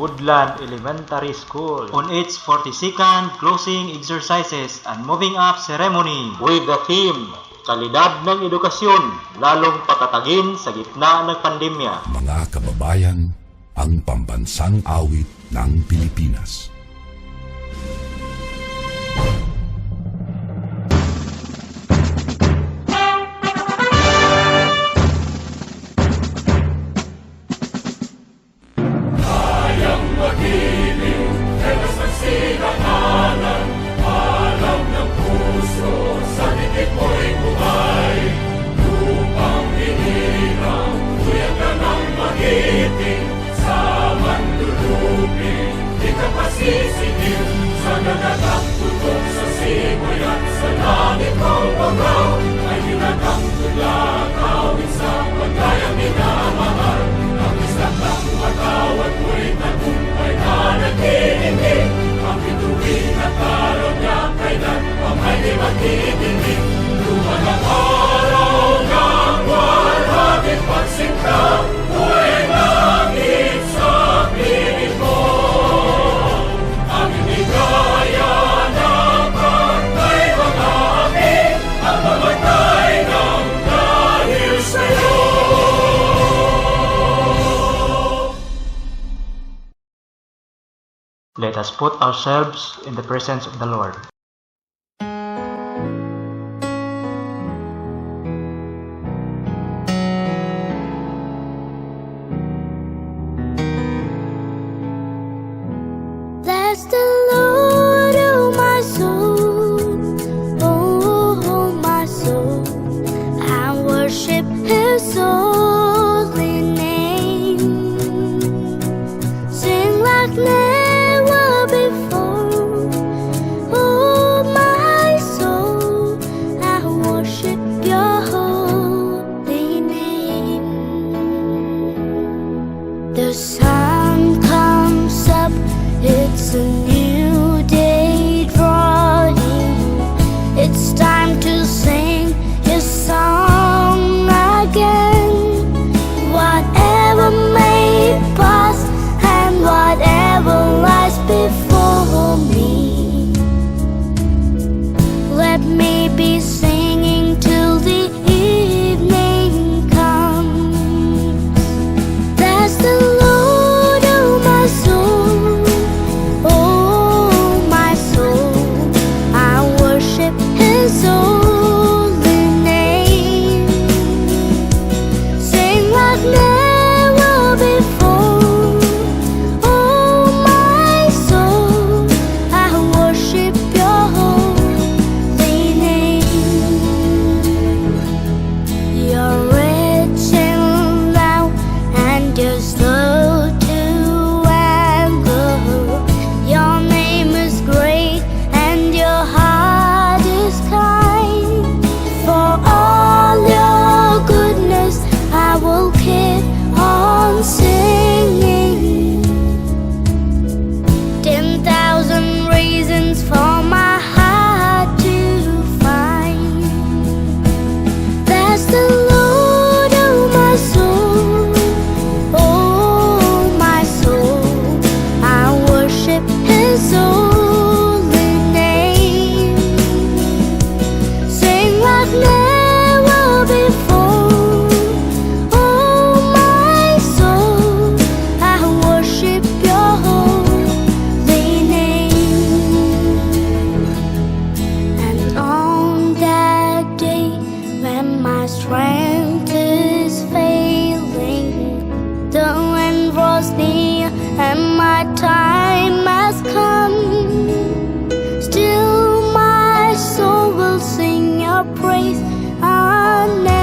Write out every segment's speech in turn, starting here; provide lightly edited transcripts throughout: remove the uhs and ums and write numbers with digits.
Woodland Elementary School on its 42nd closing exercises and moving up ceremony with the theme, Kalidad ng Edukasyon, lalong patatagin sa gitna ng pandemya. Mga kababayan, ang pambansang awit ng Pilipinas. Sisingil sa nagagang tutok sa simoy at sa langit ang pagaw ay hinagang tula kawin sa pagkayang minamahal. Ang isang ng matawad mo'y tagumpay na naghihingi. Ang bituin at araw niya kailan pamay di maghihingi. Luman ang araw ng walhagin pagsinta mo'y langit sa piling mo. Let us put ourselves in the presence of the Lord. Bless the Lord, oh my soul, oh my soul, I worship His holy name. Sing like never before, oh my soul, I worship Your holy name. The sun comes up, it's a new day drawing. It's time to sing His song again. Whatever may pass and whatever lies before me, let me be singing till the evening comes. Bless the Lord, oh my soul, oh my soul, I worship His holy name. Sing like never before, oh my soul, I worship Your holy name. You're rich in love and You're slow to anger. Your name is great and Your heart is kind. For all Your goodness I will keep on singing. 10,000 reasons for my heart to find. Bless the Lord, oh my soul, oh my soul, I worship His holy name. Sing like never before, oh my soul, I worship Your holy name. And on that day when my strength is failing, the end draws near and my time has come, still my soul will sing Your praise unending.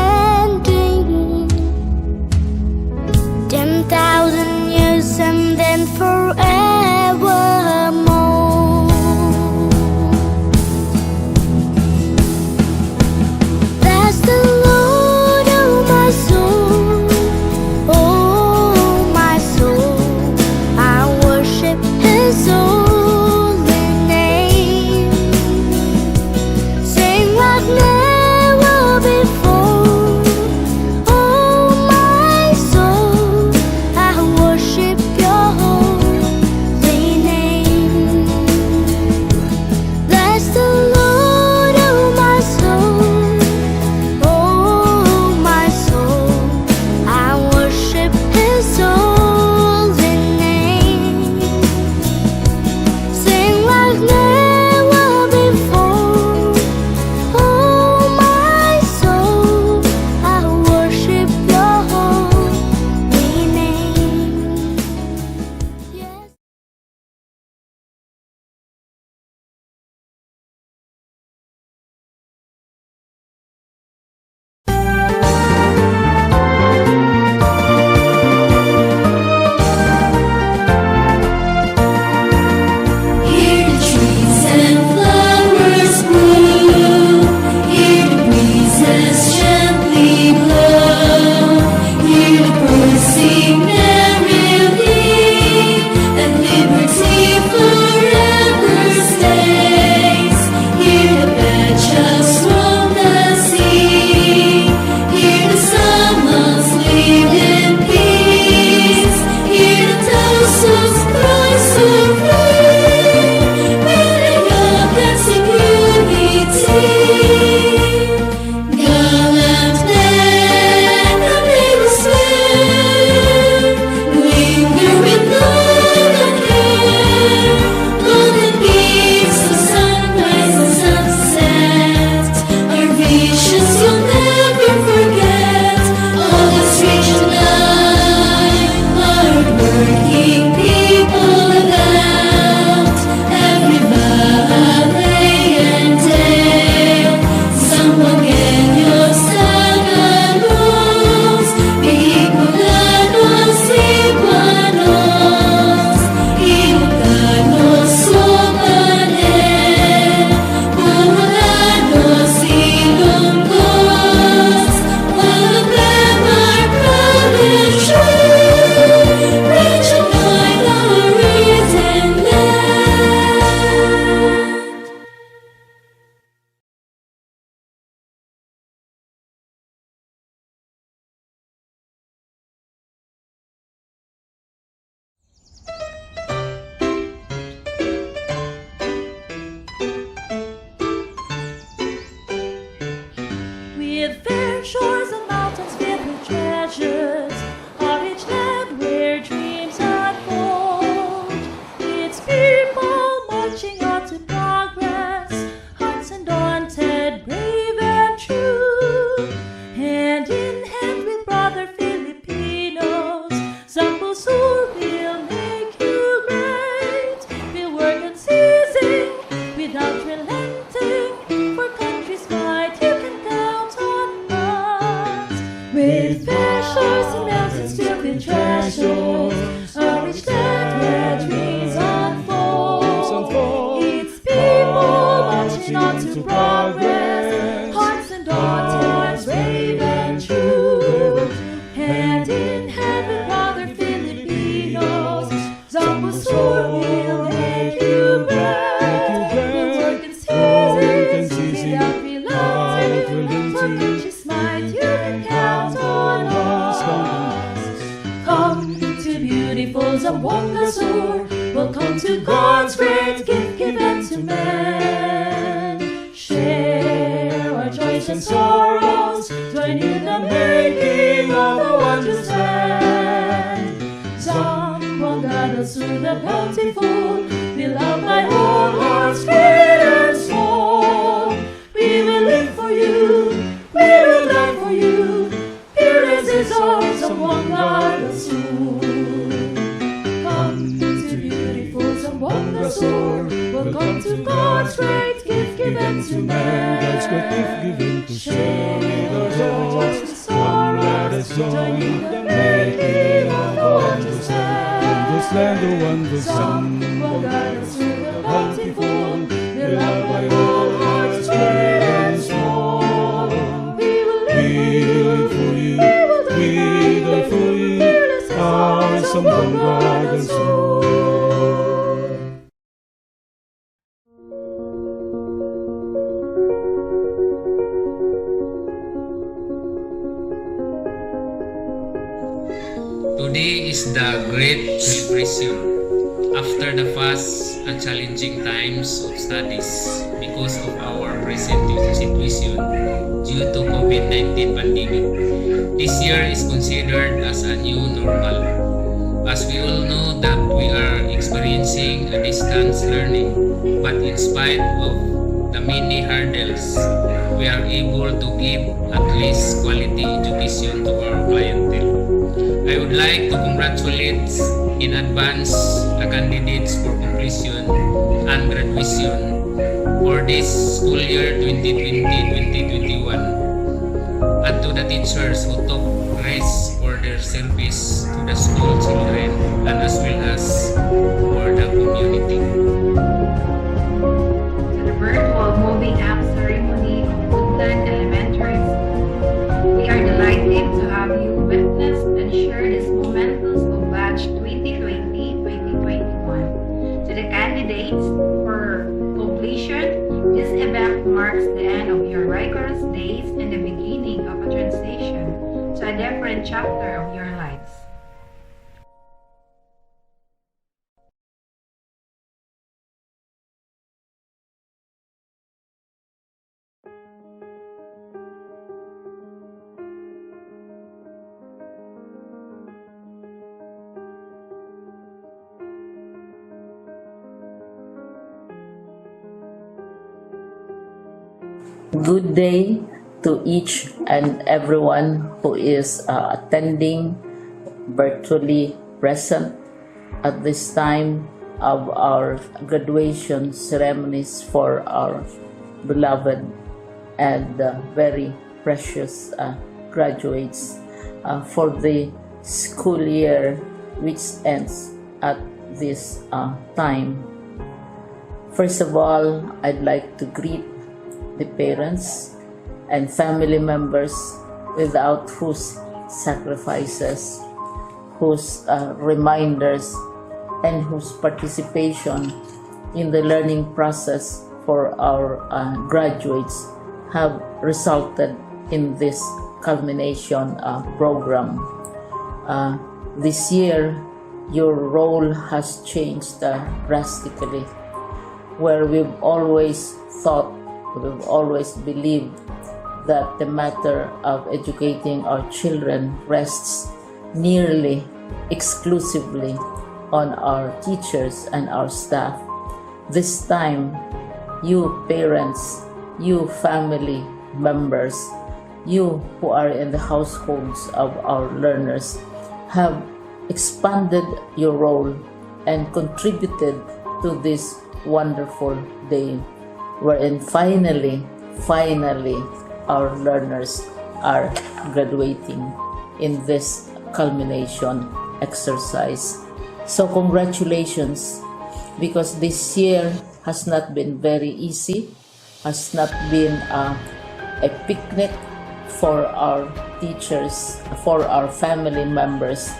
10,000 years and then forevermore. Bless the Lord, shores and mountains filled with treasures, a rich land where dreams unfold. Its people marching on to progress, hearts undaunted, brave and true. Hand in hand with brother Filipinos, Zambo Sur will make you great. We'll work unceasing without relenting, for country's might you can count on us. With fair shores and mountains filled with treasures, a rich land where dreams unfold. Its people marching on to progress, hearts undaunted, brave and true. Hand in hand with brother Filipinos, Zambo Sur will make you great. We'll work in seasons without relenting, for country's might you can count on us. Come to beautiful Zamboanga Sur, welcome to God's great gift given to man. Share our joys and sorrows, join in the making of the wondrous land. Zamboanga del Sur, the bountiful, we love thy whole hearts, great and small. We will live for you, we will die for you. Here is our Zamboanga del Sur. Come to beautiful Zamboanga Sur, welcome to God's great gift given to man. God's great gift given to Share our joys and sorrows, join in the making of the wondrous land. this land, the wondrous Zamboanga del Sur, the bountiful, we love thy whole hearts, great and small. We will live for you, we die for you, our Zamboanga del Sur. Today is the great celebration after the fast and challenging times of studies because of our present situation due to COVID-19 pandemic. This year is considered as a new normal, as we all know that we are experiencing a distance learning, but in spite of the many hurdles, we are able to give at least quality education to our clientele. I would like to congratulate in advance the candidates for completion and graduation for this school year 2020-2021, and to the teachers who took grace for their service to the school children and as well as for the community. To the virtual moving up ceremony of Woodland Elementary School, we are delighted to have you witness and share these momentous of batch 2020-2021. To the candidates for completion, this event marks the end of your rigorous days and the beginning of a transition to a different chapter of your lives. Good day to each and everyone who is attending virtually present at this time of our graduation ceremonies for our beloved and very precious graduates for the school year which ends at this time. First of all, I'd like to greet the parents and family members without whose sacrifices, whose reminders, and whose participation in the learning process for our graduates have resulted in this culmination program. This year, your role has changed drastically, where we've always thought, we've always believed that the matter of educating our children rests nearly exclusively on our teachers and our staff. This time, you parents, you family members, you who are in the households of our learners have expanded your role and contributed to this wonderful day wherein finally our learners are graduating in this culmination exercise. So congratulations, because this year has not been very easy, has not been a picnic for our teachers, for our family members,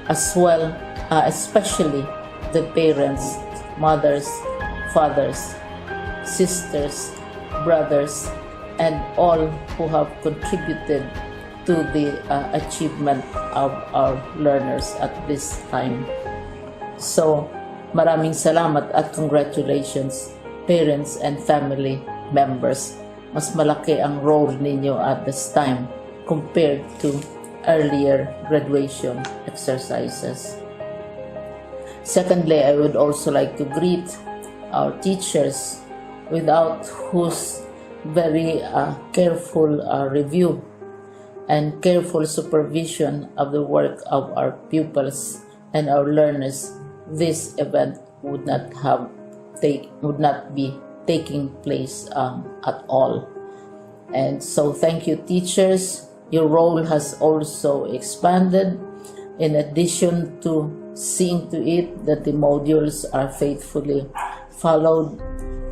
as well, especially the parents, mothers, fathers, sisters, brothers, and all who have contributed to the achievement of our learners at this time. So, maraming salamat at congratulations, parents and family members. Mas malaki ang role ninyo at this time compared to earlier graduation exercises. Secondly, I would also like to greet our teachers, without whose very careful review and careful supervision of the work of our pupils and our learners, this event would not be taking place at all. And so thank you, teachers. Your role has also expanded, in addition to seeing to it that the modules are faithfully followed,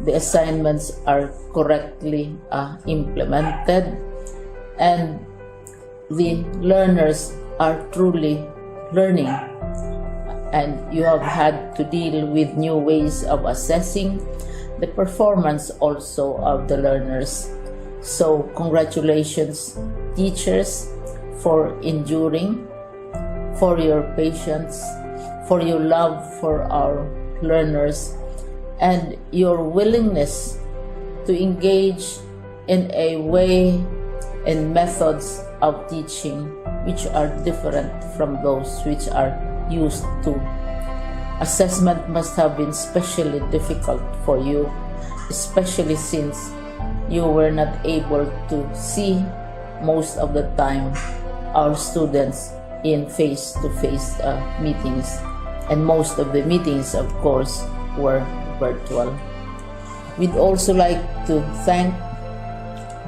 the assignments are correctly implemented, and the learners are truly learning. And you have had to deal with new ways of assessing the performance also of the learners. So congratulations, teachers, for enduring, for your patience, for your love for our learners, and your willingness to engage in a way and methods of teaching which are different from those which are used to. Assessment must have been especially difficult for you, especially since you were not able to see most of the time our students in face-to-face meetings, and most of the meetings, of course, were virtual. We'd also like to thank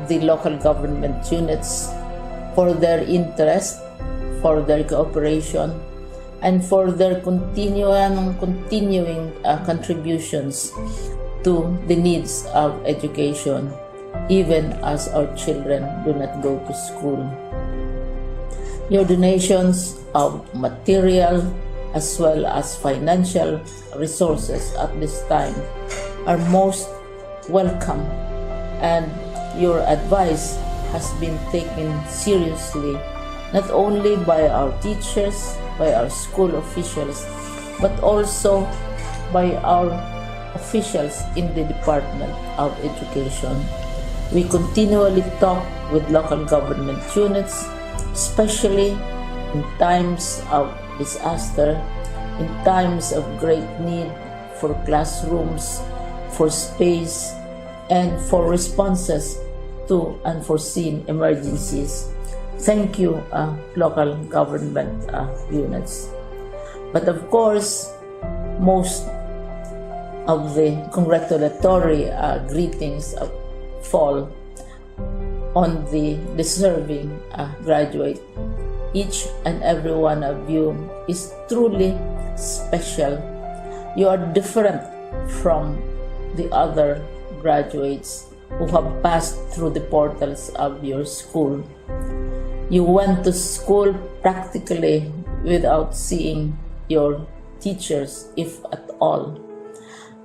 the local government units for their interest, for their cooperation, and for their continuing contributions to the needs of education, even as our children do not go to school. Your donations of material as well as financial resources at this time are most welcome, and your advice has been taken seriously not only by our teachers, by our school officials, but also by our officials in the Department of Education. We continually talk with local government units, especially in times of disaster, in times of great need for classrooms, for space, and for responses to unforeseen emergencies. Thank you, local government units. But of course, most of the congratulatory greetings fall on the deserving graduate. Each and every one of you is truly special. You are different from the other graduates who have passed through the portals of your school. You went to school practically without seeing your teachers, if at all.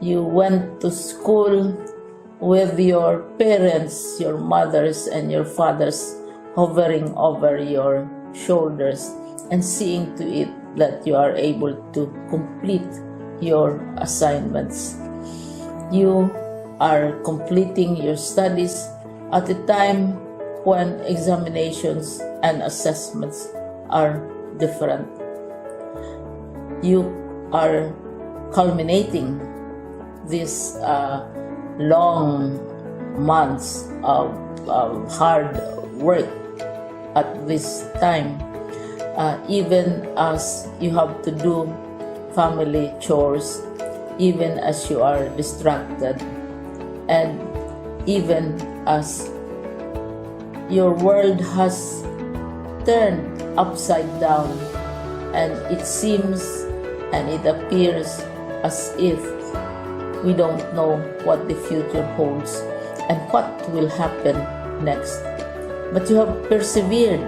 You went to school with your parents, your mothers, and your fathers hovering over your shoulders and seeing to it that you are able to complete your assignments. You are completing your studies at a time when examinations and assessments are different. You are culminating these long months of hard work at this time, even as you have to do family chores, even as you are distracted, and even as your world has turned upside down, and it seems and it appears as if we don't know what the future holds and what will happen next. But you have persevered,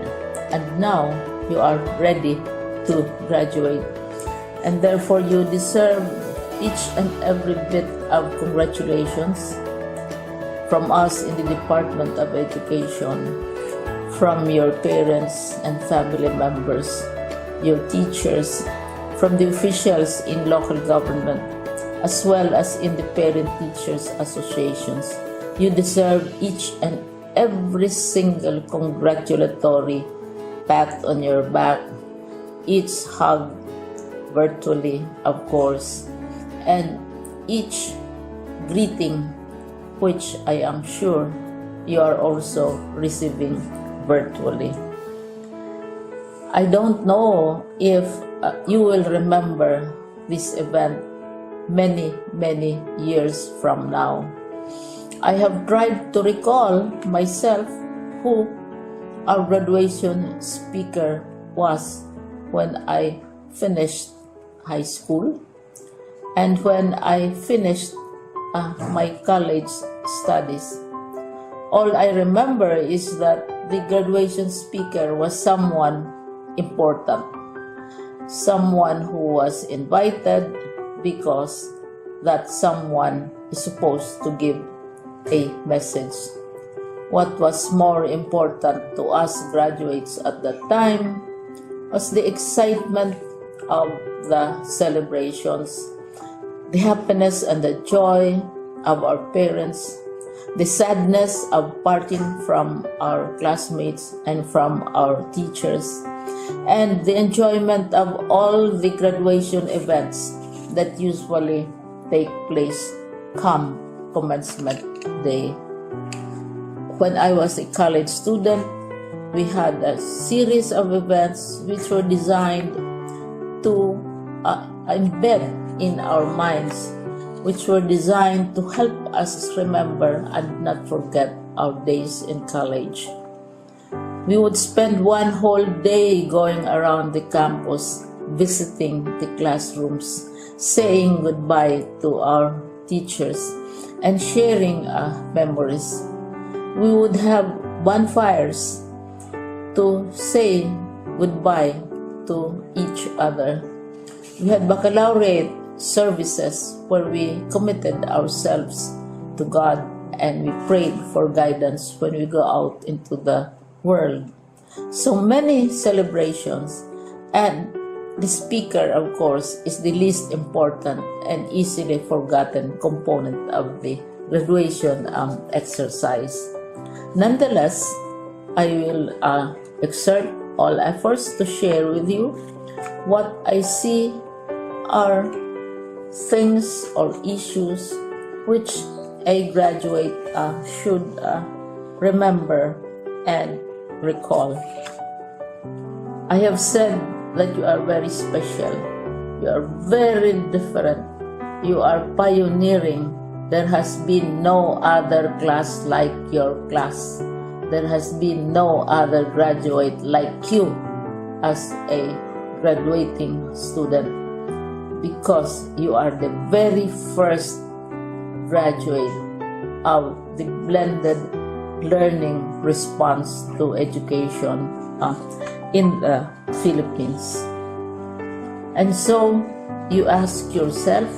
and now you are ready to graduate, and therefore you deserve each and every bit of congratulations from us in the Department of Education, from your parents and family members, your teachers, from the officials in local government, as well as in the Parent Teachers Associations. You deserve each and every single congratulatory pat on your back, each hug, virtually of course, and each greeting, which I am sure you are also receiving virtually. I don't know if you will remember this event many years from now. I have tried to recall myself who our graduation speaker was when I finished high school and when I finished my college studies. All I remember is that the graduation speaker was someone important, someone who was invited because that someone is supposed to give a message. What was more important to us graduates at that time was the excitement of the celebrations, the happiness and the joy of our parents, the sadness of parting from our classmates and from our teachers, and the enjoyment of all the graduation events that usually take place come commencement day. When I was a college student, we had a series of events which were designed to embed in our minds, which were designed to help us remember and not forget our days in college. We would spend one whole day going around the campus, visiting the classrooms, saying goodbye to our teachers, and sharing memories. We would have bonfires to say goodbye to each other. We had baccalaureate services where we committed ourselves to God and we prayed for guidance when we go out into the world. So many celebrations, and the speaker, of course, is the least important and easily forgotten component of the graduation exercise. Nonetheless, I will exert all efforts to share with you what I see are things or issues which a graduate should remember and recall. I have said that you are very special. You are very different. You are pioneering. There has been no other class like your class. There has been no other graduate like you as a graduating student, because you are the very first graduate of the blended learning response to education in the Philippines. And so you ask yourself,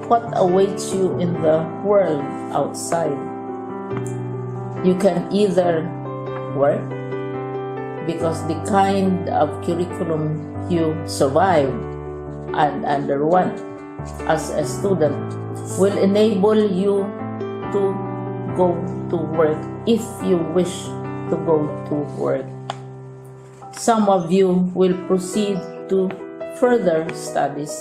what awaits you in the world outside? You can either work, because the kind of curriculum you survived and underwent as a student will enable you to go to work if you wish to go to work. Some of you will proceed to further studies,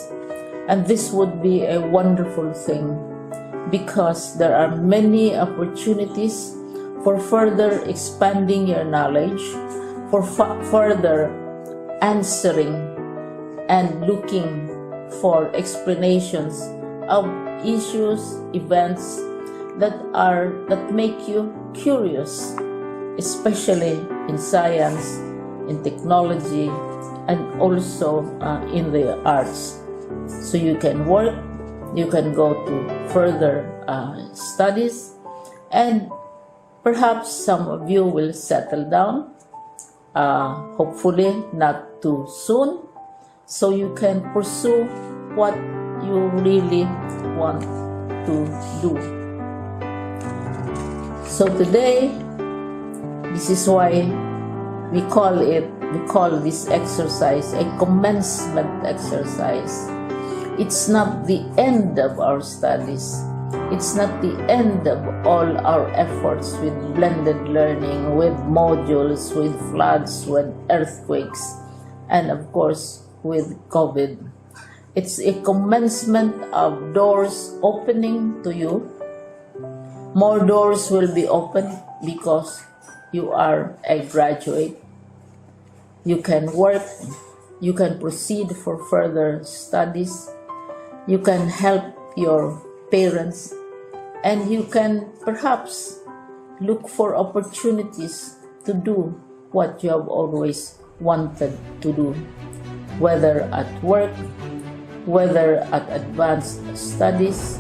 and this would be a wonderful thing because there are many opportunities for further expanding your knowledge, for further answering and looking for explanations of issues, events that make you curious, especially in science, in technology, and also in the arts. So you can work, you can go to further studies, and perhaps some of you will settle down, hopefully not too soon, so you can pursue what you really want to do. So today, this is why we call this exercise a commencement exercise. It's not the end of our studies. It's not the end of all our efforts with blended learning, with modules, with floods, with earthquakes, and of course with COVID. It's a commencement of doors opening to you. More doors will be opened because you are a graduate. You can work, you can proceed for further studies, you can help your parents, and you can perhaps look for opportunities to do what you have always wanted to do, whether at work, whether at advanced studies,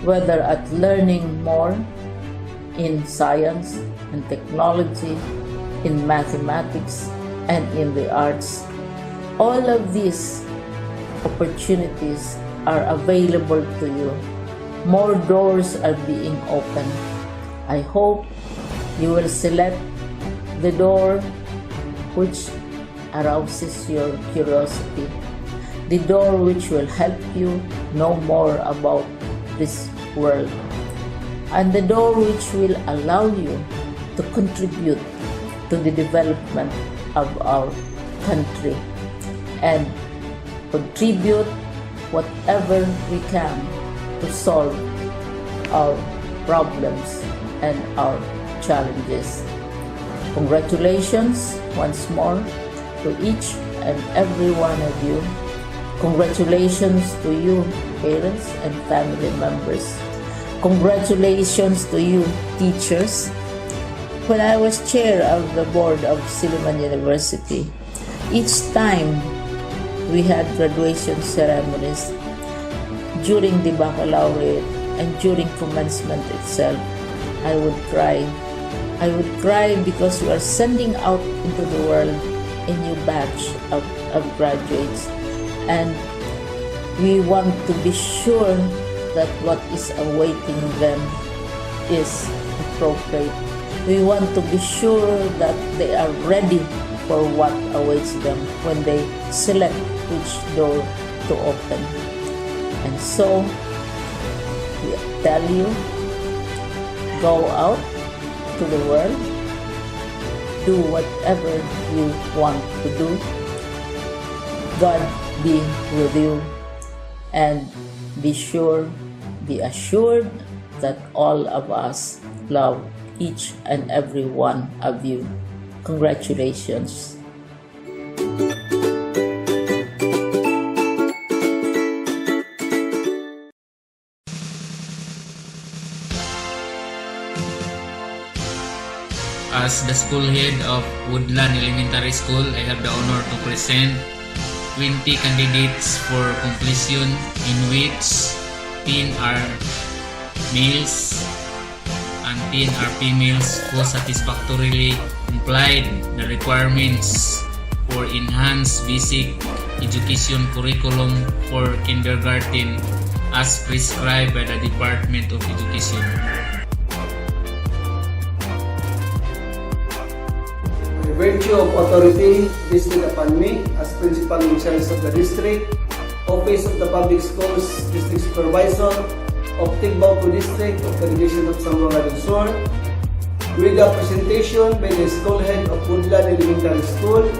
whether at learning more in science and technology, in mathematics, and in the arts. All of these opportunities are available to you. More doors are being opened. I hope you will select the door which arouses your curiosity, the door which will help you know more about this world, and the door which will allow you to contribute to the development of our country and contribute whatever we can to solve our problems and our challenges. Congratulations once more to each and every one of you. Congratulations to you, parents and family members. Congratulations to you, teachers. When I was chair of the board of Silliman University, each time we had graduation ceremonies, during the baccalaureate and during commencement itself, I would cry. I would cry because we are sending out into the world a new batch of graduates, and we want to be sure that what is awaiting them is appropriate. We want to be sure that they are ready for what awaits them when they select which door to open. And so, we tell you, go out to the world, do whatever you want to do. God be with you, and be assured that all of us love each and every one of you. Congratulations. As the school head of Woodland Elementary School, I have the honor to present 20 candidates for completion, in which 10 are males and 10 are females who satisfactorily complied the requirements for enhanced basic education curriculum for kindergarten as prescribed by the Department of Education. By virtue of authority vested upon me as principal in charge of the district, Office of the Public Schools District Supervisor of Tigbauco District of the Division of Zamboanga del Sur, with a presentation by the school head of Woodland Elementary School.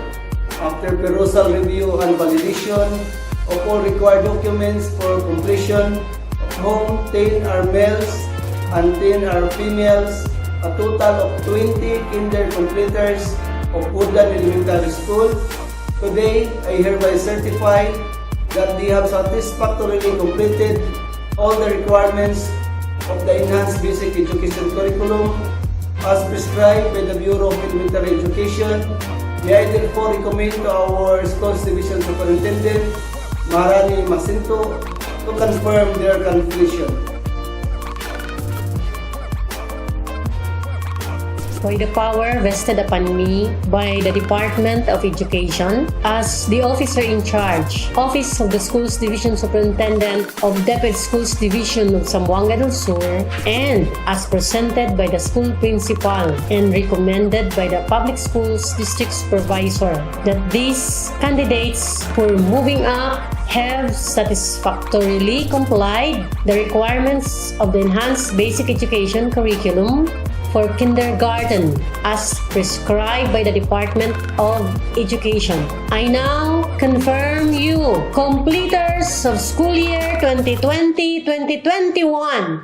After perusal, review, and validation of all required documents for completion, of whom 10 are males and 10 are females, a total of 20 kinder completers of Woodland Elementary School. Today, I hereby certify that they have satisfactorily completed all the requirements of the Enhanced Basic Education Curriculum as prescribed by the Bureau of Elementary Education. May I therefore recommend to our Schools Division Superintendent, Maharani Masinto, to confirm their completion. By the power vested upon me by the Department of Education as the officer in charge, Office of the Schools Division Superintendent of DepEd Schools Division of Zamboanga del Sur, and as presented by the school principal and recommended by the Public Schools District Supervisor, that these candidates for moving up have satisfactorily complied the requirements of the Enhanced Basic Education Curriculum for kindergarten as prescribed by the Department of Education. I now confirm you completers of school year 2020-2021.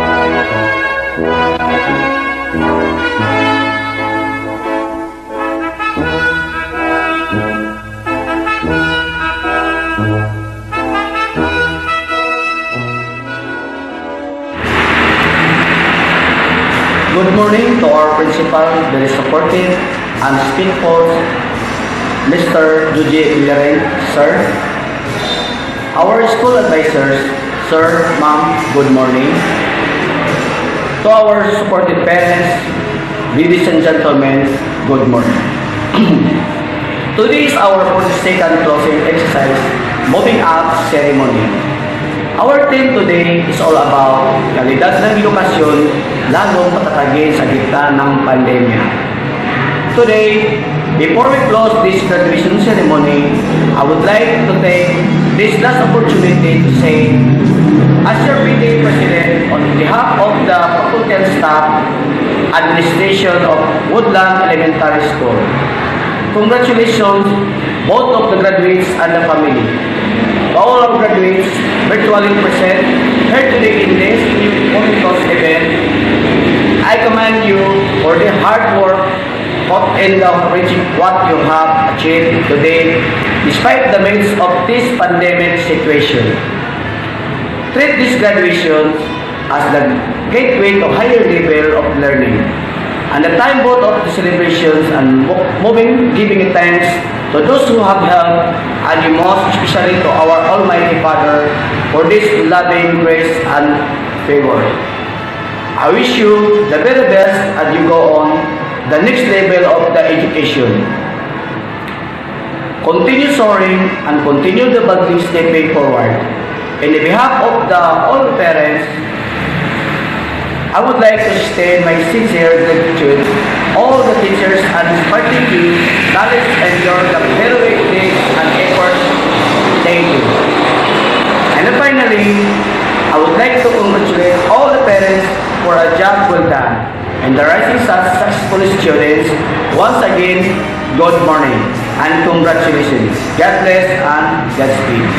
Good morning to our principal, very supportive and skillful, Mr. Juji Villarreal, sir. Our school advisors, sir, ma'am, good morning. To our supportive parents, ladies and gentlemen, good morning. Today is our 42nd closing exercise, moving up ceremony. Our theme today is all about kalidad ng edukasyon lalong patatagin sa gitna ng pandemya. Today, before we close this graduation ceremony, I would like to take this last opportunity to say, as your PTA President, on behalf of the faculty and staff, administration of Woodland Elementary School, congratulations both of the graduates and the family. To all our graduates virtually present here today in this Omnibus event, I commend you for the hard work put in reaching what you have achieved today despite the midst of this pandemic situation. Treat this graduation as the gateway to higher level of learning and the time both of the celebrations and giving thanks to those who have helped, and most especially to our Almighty Father for this loving grace and favor. I wish you the very best as you go on the next level of the education. Continue soaring and continue the boldly stepping forward. In behalf of all parents, I would like to extend my sincere gratitude to all the teachers and imparting you knowledge and your heroic deeds and efforts. Thank you. And finally, I would like to congratulate all the parents for a job well done and the rising successful students. Once again, good morning and congratulations. God bless and Godspeed.